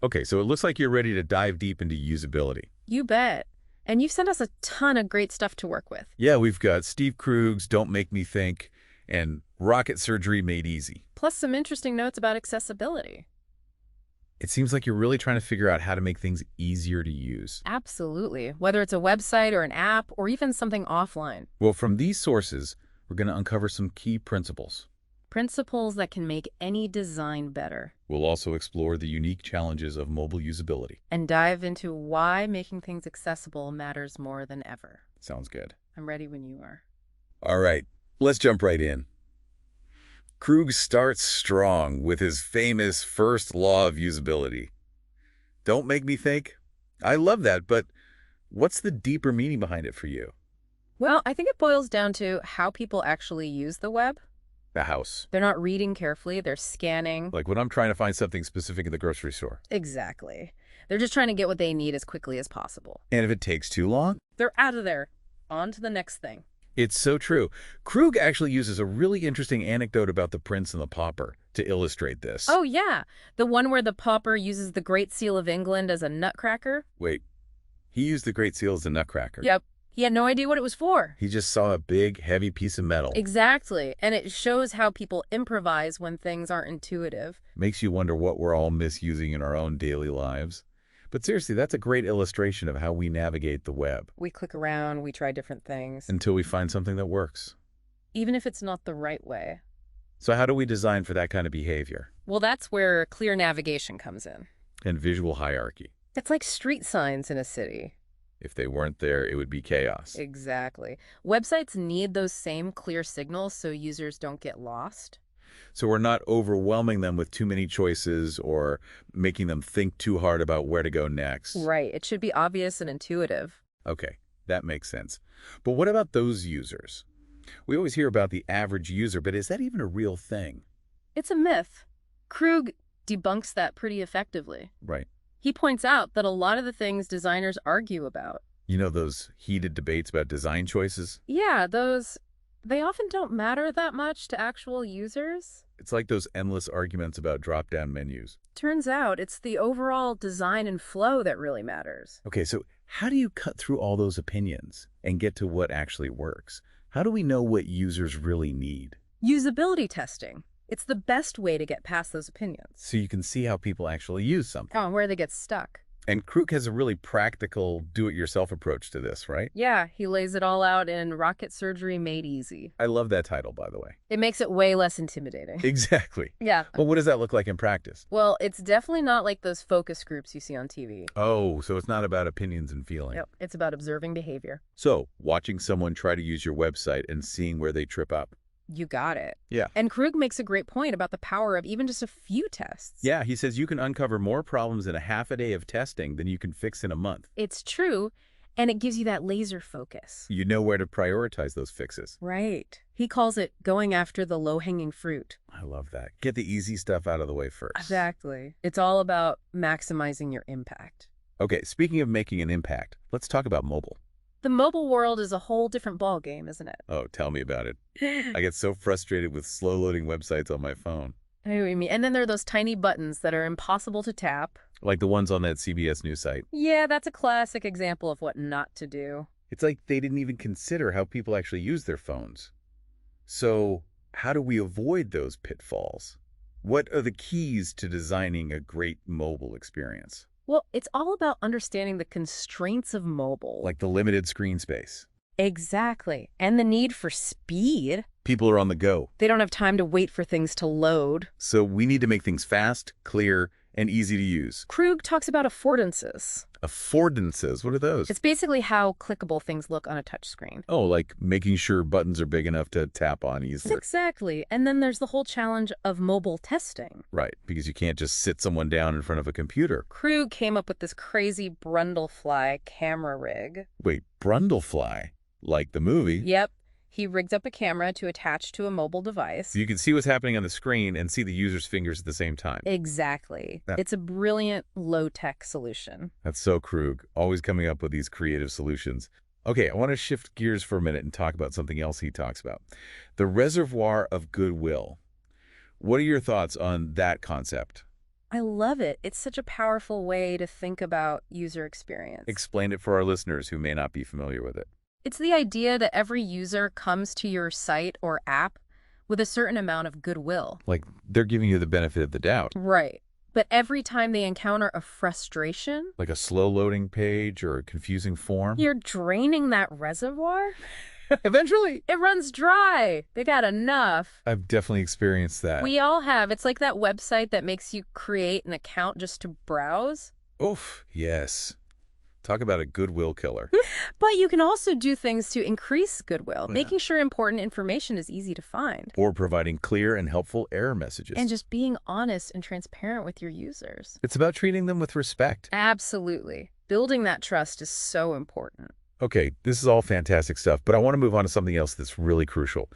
Okay, so it looks like you're ready to dive deep into usability. You bet. And you've sent us a ton of great stuff to work with. Yeah, we've got Steve Krug's Don't Make Me Think and Rocket Surgery Made Easy. Plus some interesting notes about accessibility. It seems like you're really trying to figure out how to make things easier to use. Absolutely. Whether it's a website or an app or even something offline. Well, from these sources, we're going to uncover some key principles. Principles that can make any design better. We'll also explore the unique challenges of mobile usability. And dive into why making things accessible matters more than ever. Sounds good. I'm ready when you are. All right, let's jump right in. Krug starts strong with his famous first law of usability. Don't make me think. I love that, but what's the deeper meaning behind it for you? Well, I think it boils down to how people actually use the web. The house. They're not reading carefully, they're scanning. Like when I'm trying to find something specific in the grocery store. Exactly. They're just trying to get what they need as quickly as possible. And if it takes too long? They're out of there. On to the next thing. It's so true. Krug actually uses a really interesting anecdote about the prince and the pauper to illustrate this. Oh, yeah. The one where the pauper uses the Great Seal of England as a nutcracker? Wait, he used the Great Seal as a nutcracker? Yep. He had no idea what it was for. He just saw a big, heavy piece of metal. Exactly. And it shows how people improvise when things aren't intuitive. Makes you wonder what we're all misusing in our own daily lives. But seriously, that's a great illustration of how we navigate the web. We click around, we try different things. Until we find something that works. Even if it's not the right way. So how do we design for that kind of behavior? Well, that's where clear navigation comes in. And visual hierarchy. It's like street signs in a city. If they weren't there, it would be chaos. Exactly. Websites need those same clear signals so users don't get lost. So we're not overwhelming them with too many choices or making them think too hard about where to go next. Right. It should be obvious and intuitive. Okay, that makes sense. But what about those users? We always hear about the average user, but is that even a real thing? It's a myth. Krug debunks that pretty effectively. Right. He points out that a lot of the things designers argue about. You know those heated debates about design choices? Yeah, they often don't matter that much to actual users. It's like those endless arguments about drop-down menus. Turns out it's the overall design and flow that really matters. Okay, so how do you cut through all those opinions and get to what actually works? How do we know what users really need? Usability testing. It's the best way to get past those opinions. So you can see how people actually use something. Oh, and where they get stuck. And Krug has a really practical do-it-yourself approach to this, right? Yeah, he lays it all out in Rocket Surgery Made Easy. I love that title, by the way. It makes it way less intimidating. Exactly. Yeah. Well, what does that look like in practice? Well, it's definitely not like those focus groups you see on TV. Oh, so it's not about opinions and feeling. Yep, it's about observing behavior. So, watching someone try to use your website and seeing where they trip up. You got it. Yeah. And Krug makes a great point about the power of even just a few tests. Yeah, he says you can uncover more problems in a half a day of testing than you can fix in a month. It's true, and it gives you that laser focus. You know where to prioritize those fixes. Right. He calls it going after the low-hanging fruit. I love that. Get the easy stuff out of the way first. Exactly. It's all about maximizing your impact. Okay, speaking of making an impact, let's talk about mobile. The mobile world is a whole different ballgame, isn't it? Oh, tell me about it. I get so frustrated with slow-loading websites on my phone. I know what you mean. And then there are those tiny buttons that are impossible to tap. Like the ones on that CBS News site. Yeah, that's a classic example of what not to do. It's like they didn't even consider how people actually use their phones. So, how do we avoid those pitfalls? What are the keys to designing a great mobile experience? Well, it's all about understanding the constraints of mobile. Like the limited screen space. Exactly. And the need for speed. People are on the go. They don't have time to wait for things to load. So we need to make things fast, clear, and easy to use. Krug talks about affordances. Affordances, what are those? It's basically how clickable things look on a touchscreen. Oh, like making sure buttons are big enough to tap on easily. Exactly. And then there's the whole challenge of mobile testing. Right, because you can't just sit someone down in front of a computer. Krug came up with this crazy Brundlefly camera rig. Wait, Brundlefly? Like the movie? Yep. He rigs up a camera to attach to a mobile device. So you can see what's happening on the screen and see the user's fingers at the same time. Exactly. It's a brilliant low-tech solution. That's so Krug, always coming up with these creative solutions. Okay, I want to shift gears for a minute and talk about something else he talks about. The reservoir of goodwill. What are your thoughts on that concept? I love it. It's such a powerful way to think about user experience. Explain it for our listeners who may not be familiar with it. It's the idea that every user comes to your site or app with a certain amount of goodwill. Like they're giving you the benefit of the doubt. Right. But every time they encounter a frustration, Like a slow loading page or a confusing form. you're draining that reservoir. Eventually. It runs dry. They got enough. I've definitely experienced that. We all have. It's like that website that makes you create an account just to browse. Oof, yes. Talk about a goodwill killer. But you can also do things to increase goodwill, Yeah. making sure important information is easy to find. Or providing clear and helpful error messages. And just being honest and transparent with your users. It's about treating them with respect. Absolutely. Building that trust is so important. Okay, this is all fantastic stuff, but I want to move on to something else that's really crucial.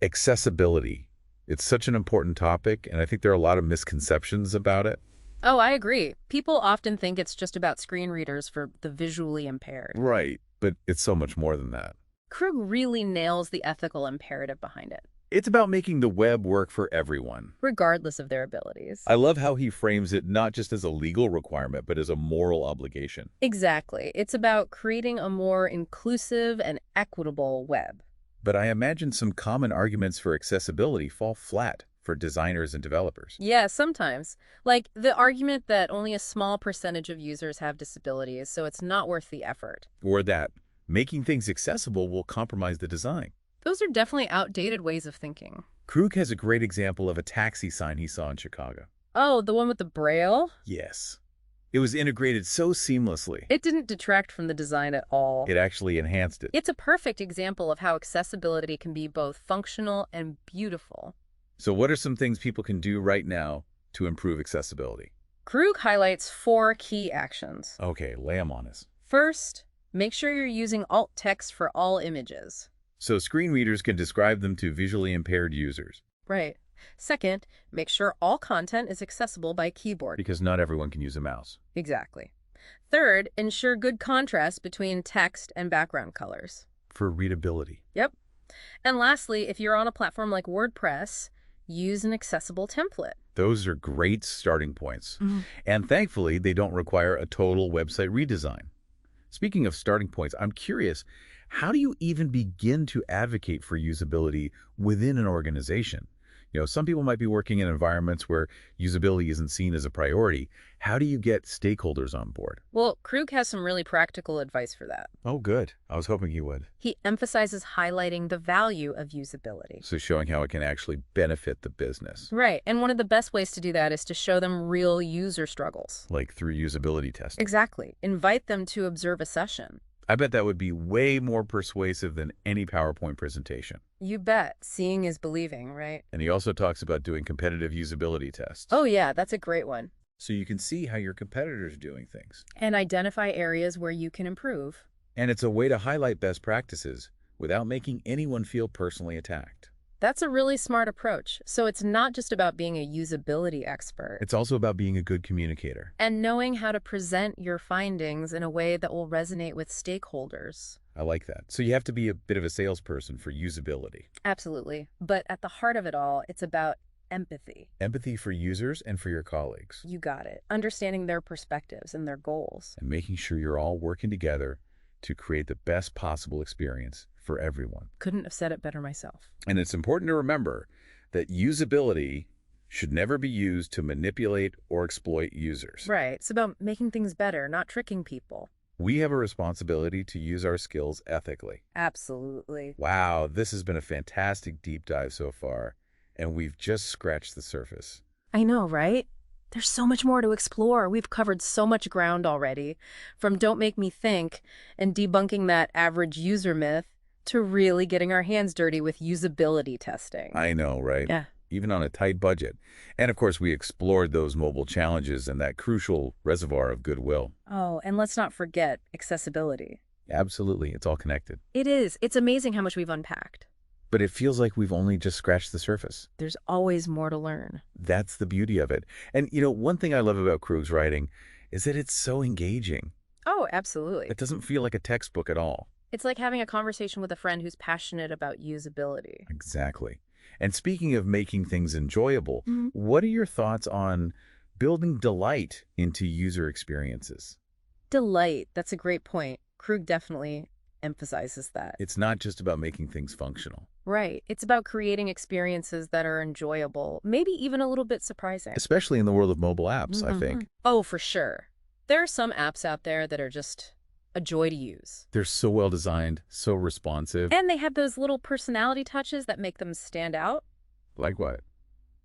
Accessibility. It's such an important topic, and I think there are a lot of misconceptions about it. Oh, I agree. People often think it's just about screen readers for the visually impaired. Right, but it's so much more than that. Krug really nails the ethical imperative behind it, It's about making the web work for everyone. regardless of their abilities. I love how he frames it not just as a legal requirement, but as a moral obligation. Exactly. It's about creating a more inclusive and equitable web. But I imagine some common arguments for accessibility fall flat for designers and developers. Yeah, sometimes. Like the argument that only a small percentage of users have disabilities, so it's not worth the effort. Or that making things accessible will compromise the design. Those are definitely outdated ways of thinking. Krug has a great example of a taxi sign he saw in Chicago. Oh, the one with the braille? Yes. It was integrated so seamlessly. It didn't detract from the design at all. It actually enhanced it. It's a perfect example of how accessibility can be both functional and beautiful. So what are some things people can do right now to improve accessibility? Krug highlights 4 key actions. Okay, lay 'em on us. First, make sure you're using alt text for all images. So screen readers can describe them to visually impaired users, Right. Second, make sure all content is accessible by keyboard. because not everyone can use a mouse. Exactly. Third, ensure good contrast between text and background colors. For readability. Yep. And lastly, if you're on a platform like WordPress, use an accessible template. Those are great starting points. Mhm. And thankfully, they don't require a total website redesign. Speaking of starting points, I'm curious, how do you even begin to advocate for usability within an organization? Some people might be working in environments where usability isn't seen as a priority. How do you get stakeholders on board? Well, Krug has some really practical advice for that. Oh, good. I was hoping he would. He emphasizes highlighting the value of usability. So showing how it can actually benefit the business, Right, and one of the best ways to do that is to show them real user struggles. like through usability testing. Exactly. Invite them to observe a session. I bet that would be way more persuasive than any PowerPoint presentation. You bet. Seeing is believing, right? And he also talks about doing competitive usability tests. Oh yeah, that's a great one. So you can see how your competitors are doing things. And identify areas where you can improve. And it's a way to highlight best practices without making anyone feel personally attacked. That's a really smart approach. So it's not just about being a usability expert. It's also about being a good communicator. And knowing how to present your findings in a way that will resonate with stakeholders. I like that. So you have to be a bit of a salesperson for usability. Absolutely. But at the heart of it all, it's about empathy. Empathy for users and for your colleagues. You got it. Understanding their perspectives and their goals. And making sure you're all working together to create the best possible experience for everyone. Couldn't have said it better myself. And it's important to remember that usability should never be used to manipulate or exploit users. Right. It's about making things better, not tricking people. We have a responsibility to use our skills ethically. Absolutely. Wow, this has been a fantastic deep dive so far, and we've just scratched the surface. I know, right? There's so much more to explore. We've covered so much ground already, from Don't Make Me Think and debunking that average user myth to really getting our hands dirty with usability testing. I know, right? Yeah. Even on a tight budget. And of course, we explored those mobile challenges and that crucial reservoir of goodwill. Oh, and let's not forget accessibility. Absolutely, it's all connected. It is. It's amazing how much we've unpacked. But it feels like we've only just scratched the surface. There's always more to learn. That's the beauty of it. And one thing I love about Krug's writing is that it's so engaging. Oh, absolutely. It doesn't feel like a textbook at all. It's like having a conversation with a friend who's passionate about usability. Exactly. And speaking of making things enjoyable, Mhm. what are your thoughts on Building delight into user experiences. Delight, that's a great point. Krug definitely emphasizes that. It's not just about making things functional, Right. It's about creating experiences that are enjoyable, maybe even a little bit surprising. especially in the world of mobile apps, I think. Oh, for sure. There are some apps out there that are just a joy to use. They're so well designed, so responsive. And they have those little personality touches that make them stand out. Like what?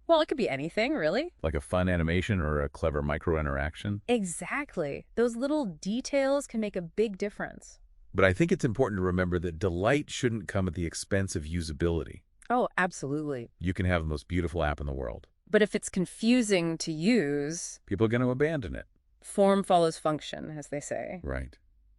Well, it could be anything, really. Like a fun animation or a clever micro-interaction? Exactly. Those little details can make a big difference. But I think it's important to remember that delight shouldn't come at the expense of usability. Oh, absolutely. You can have the most beautiful app in the world. But if it's confusing to use, People are going to abandon it. form follows function, as they say. Right.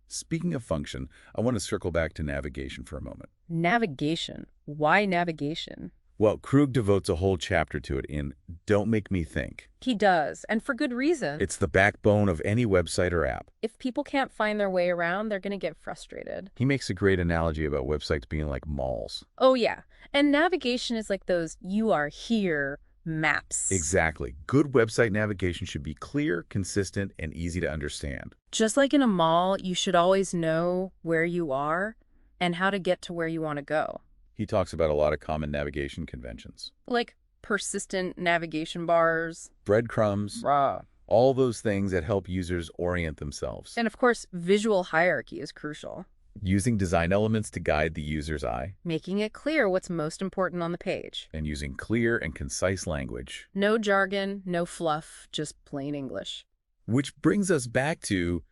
Speaking of function, I want to circle back to navigation for a moment. Navigation. Why navigation? Well, Krug devotes a whole chapter to it in Don't Make Me Think. He does, and for good reason. It's the backbone of any website or app. If people can't find their way around, they're going to get frustrated. He makes a great analogy about websites being like malls. Oh, yeah. And navigation is like those "you are here" maps. Exactly. Good website navigation should be clear, consistent, and easy to understand. Just like in a mall, you should always know where you are and how to get to where you want to go. He talks about a lot of common navigation conventions. Like persistent navigation bars. Breadcrumbs, Rah. all those things that help users orient themselves. And of course, visual hierarchy is crucial. Using design elements to guide the user's eye, Making it clear what's most important on the page. and using clear and concise language. No jargon, no fluff, just plain English. Which brings us back to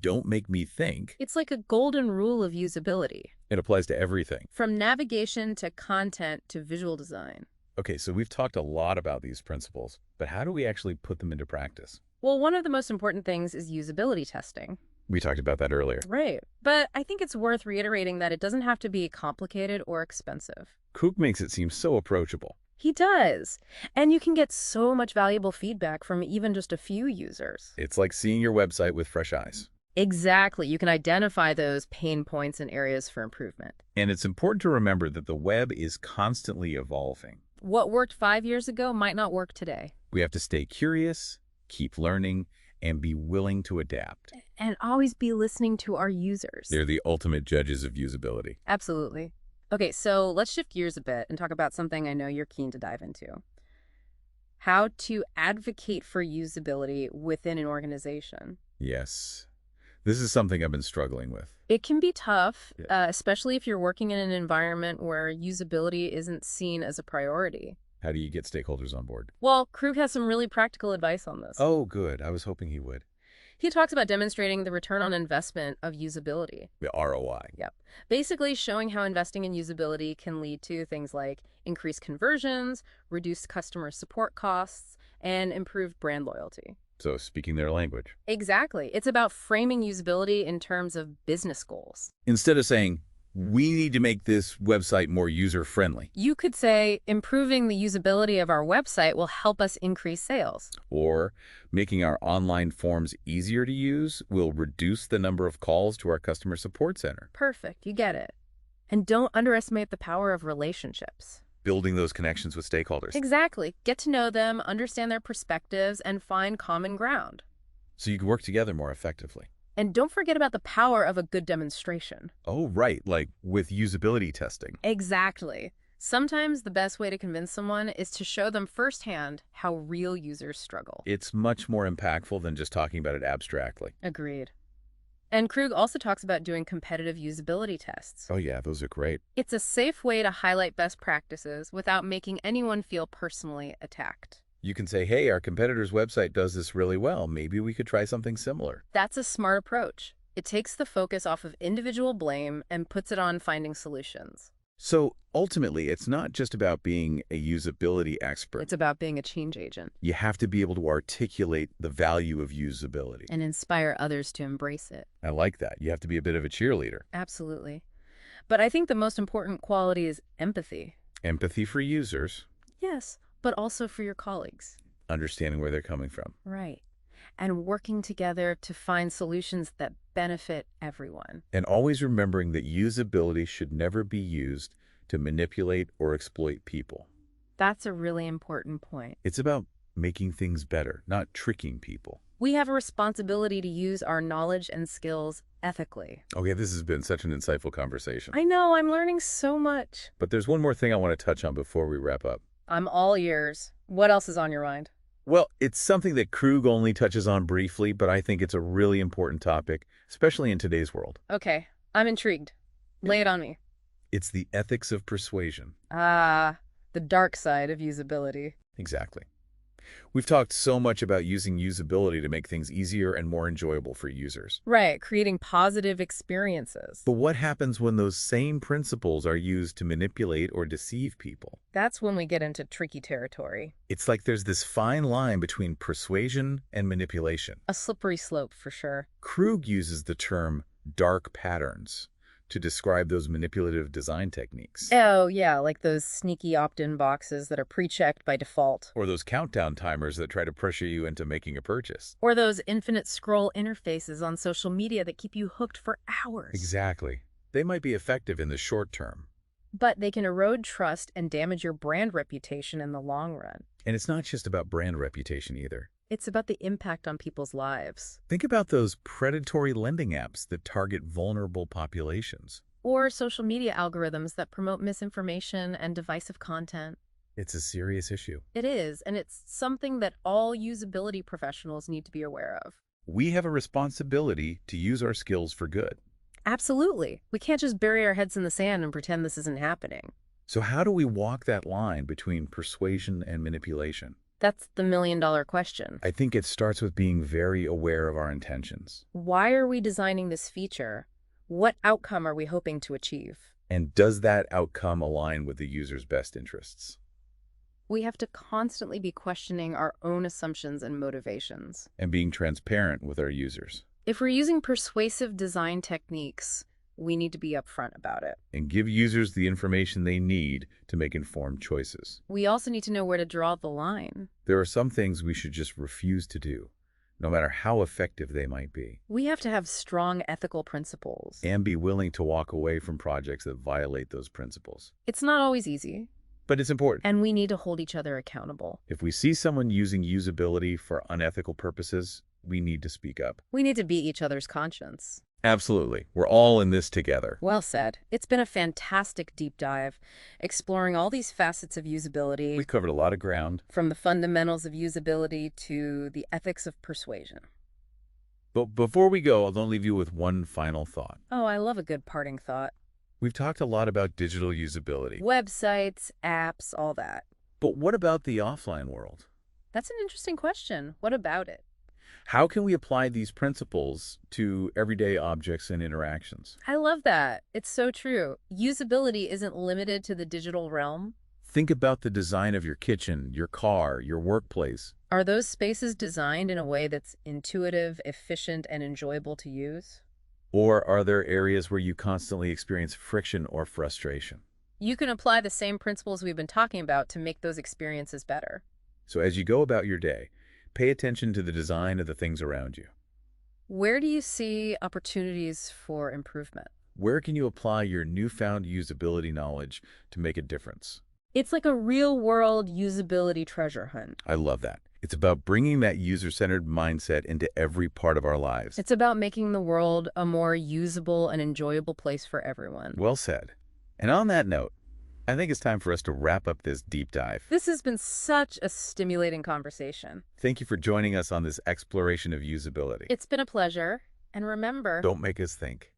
Don't Make Me Think. It's like a golden rule of usability. It applies to everything. From navigation to content to visual design. Okay, so we've talked a lot about these principles, but how do we actually put them into practice? Well, one of the most important things is usability testing. We talked about that earlier. Right. But I think it's worth reiterating that it doesn't have to be complicated or expensive. Krug makes it seem so approachable. He does. And you can get so much valuable feedback from even just a few users. It's like seeing your website with fresh eyes. Exactly. You can identify those pain points and areas for improvement. And it's important to remember that the web is constantly evolving. What worked 5 years ago might not work today. We have to stay curious, keep learning, and be willing to adapt. And always be listening to our users. They're the ultimate judges of usability. Absolutely. Okay, so let's shift gears a bit and talk about something I know you're keen to dive into. How to advocate for usability within an organization. Yes. This is something I've been struggling with. It can be tough, Yeah. especially if you're working in an environment where usability isn't seen as a priority. How do you get stakeholders on board? Well, Krug has some really practical advice on this. Oh, good. I was hoping he would. He talks about demonstrating the return on investment of usability. The ROI. Yep. Basically showing how investing in usability can lead to things like increased conversions, reduced customer support costs, and improved brand loyalty. So speaking their language. Exactly. It's about framing usability in terms of business goals. Instead of saying, we need to make this website more user-friendly, You could say improving the usability of our website will help us increase sales. or making our online forms easier to use will reduce the number of calls to our customer support center. Perfect. You get it. And don't underestimate the power of relationships. Building those connections with stakeholders. Exactly. Get to know them, understand their perspectives, and find common ground. So you can work together more effectively. And don't forget about the power of a good demonstration. Oh, right. Like with usability testing. Exactly. Sometimes the best way to convince someone is to show them firsthand how real users struggle. It's much more impactful than just talking about it abstractly. Agreed. And Krug also talks about doing competitive usability tests. Oh, yeah, those are great. It's a safe way to highlight best practices without making anyone feel personally attacked. You can say, hey, our competitor's website does this really well. Maybe we could try something similar. That's a smart approach. It takes the focus off of individual blame and puts it on finding solutions. So ultimately, it's not just about being a usability expert. It's about being a change agent You have to be able to articulate the value of usability. and inspire others to embrace it. I like that. You have to be a bit of a cheerleader. Absolutely. But I think the most important quality is empathy. Empathy for users, Yes, but also for your colleagues. understanding where they're coming from. Right. And working together to find solutions that benefit everyone. And always remembering that usability should never be used to manipulate or exploit people. That's a really important point. It's about making things better, not tricking people. We have a responsibility to use our knowledge and skills ethically. Okay, this has been such an insightful conversation. I know, I'm learning so much. But there's one more thing I want to touch on before we wrap up. I'm all ears. What else is on your mind? Well, it's something that Krug only touches on briefly, but I think it's a really important topic, especially in today's world. Okay, I'm intrigued. Lay it on me. It's the ethics of persuasion. Ah, the dark side of usability. Exactly. We've talked so much about using usability to make things easier and more enjoyable for users. Right, creating positive experiences. But what happens when those same principles are used to manipulate or deceive people? That's when we get into tricky territory. It's like there's this fine line between persuasion and manipulation. A slippery slope, for sure. Krug uses the term dark patterns to describe those manipulative design techniques. Oh, yeah, like those sneaky opt-in boxes that are pre-checked by default. Or those countdown timers that try to pressure you into making a purchase. Or those infinite scroll interfaces on social media that keep you hooked for hours. Exactly. They might be effective in the short term. But they can erode trust and damage your brand reputation in the long run. And it's not just about brand reputation either. It's about the impact on people's lives. Think about those predatory lending apps that target vulnerable populations. Or social media algorithms that promote misinformation and divisive content. It's a serious issue. It is, and it's something that all usability professionals need to be aware of. We have a responsibility to use our skills for good. Absolutely. We can't just bury our heads in the sand and pretend this isn't happening. So how do we walk that line between persuasion and manipulation? That's the million-dollar question. I think it starts with being very aware of our intentions. Why are we designing this feature? What outcome are we hoping to achieve? And does that outcome align with the user's best interests? We have to constantly be questioning our own assumptions and motivations. And being transparent with our users. If we're using persuasive design techniques, we need to be upfront about it. And give users the information they need to make informed choices. We also need to know where to draw the line. There are some things we should just refuse to do, no matter how effective they might be. We have to have strong ethical principles. And be willing to walk away from projects that violate those principles. It's not always easy. But it's important. And we need to hold each other accountable. If we see someone using usability for unethical purposes, we need to speak up. We need to be each other's conscience. Absolutely. We're all in this together. Well said. It's been a fantastic deep dive, exploring all these facets of usability. We covered a lot of ground. From the fundamentals of usability to the ethics of persuasion. But before we go, I'll leave you with one final thought. Oh, I love a good parting thought. We've talked a lot about digital usability. Websites, apps, all that. But what about the offline world? That's an interesting question. What about it? How can we apply these principles to everyday objects and interactions? I love that. It's so true. Usability isn't limited to the digital realm. Think about the design of your kitchen, your car, your workplace. Are those spaces designed in a way that's intuitive, efficient, and enjoyable to use? Or are there areas where you constantly experience friction or frustration? You can apply the same principles we've been talking about to make those experiences better. So as you go about your day, pay attention to the design of the things around you. Where do you see opportunities for improvement? Where can you apply your newfound usability knowledge to make a difference? It's like a real-world usability treasure hunt. I love that. It's about bringing that user-centered mindset into every part of our lives. It's about making the world a more usable and enjoyable place for everyone. Well said. And on that note, I think it's time for us to wrap up this deep dive. This has been such a stimulating conversation. Thank you for joining us on this exploration of usability. It's been a pleasure. And remember, Don't make us think.